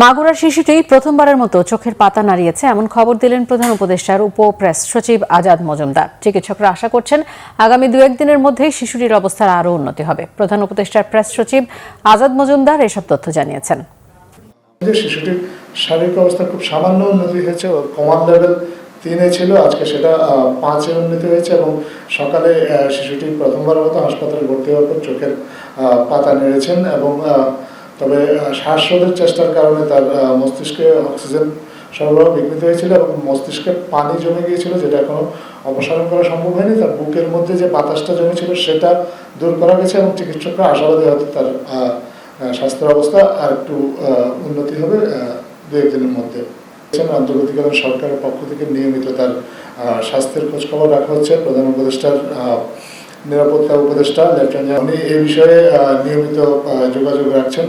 মাগুরার শিশুটি প্রথমবারের মতো চোখের পাতা নাড়িয়েছে এমন খবর দিলেন প্রধান উপদেষ্টার উপ-প্রেস সচিব আজাদ মজুমদার। চিকিৎসকরা আশা করছেন আগামী 2-1 দিনের মধ্যেই শিশুটির অবস্থার আরও উন্নতি হবে। প্রধান উপদেষ্টার প্রেস সচিব আজাদ মজুমদার এসব তথ্য জানিয়েছেন। শিশুটির শারীরিক অবস্থা খুব সামান্য উন্নতি হয়েছে, কমান্ড লেভেল 3-এ ছিল, আজকে সেটা 5-এ উন্নতি হয়েছে এবং সকালে শিশুটি প্রথমবারের মতো হাসপাতালে ভর্তি হওয়ার পর চোখের পাতা নেড়েছেন এবং তবে শ্বাসরোধের চেষ্টার কারণে তার মস্তিষ্কে অক্সিজেন সরবরাহ বিঘ্নিত হয়েছিল এবং মস্তিষ্কে পানি জমে গিয়েছিল, যেটা এখনো অপসারণ করা সম্ভব হয়নি। তার বুকের মধ্যে যে বাতাসটা জমেছিল সেটা দূর করা গেছে এবং চিকিৎসকরা আশাবাদী হয়তো তার স্বাস্থ্যের অবস্থা আর একটু উন্নতি হবে 2-1 দিনের মধ্যে। আন্তর্জাতিক সরকারের পক্ষ থেকে নিয়মিত তার স্বাস্থ্যের খোঁজখবর রাখা হচ্ছে। প্রধান উপদেষ্টার নিরাপত্তা উপদেষ্টা লেফটেন্যান্ট উনি এই বিষয়ে নিয়মিত যোগাযোগ রাখছেন।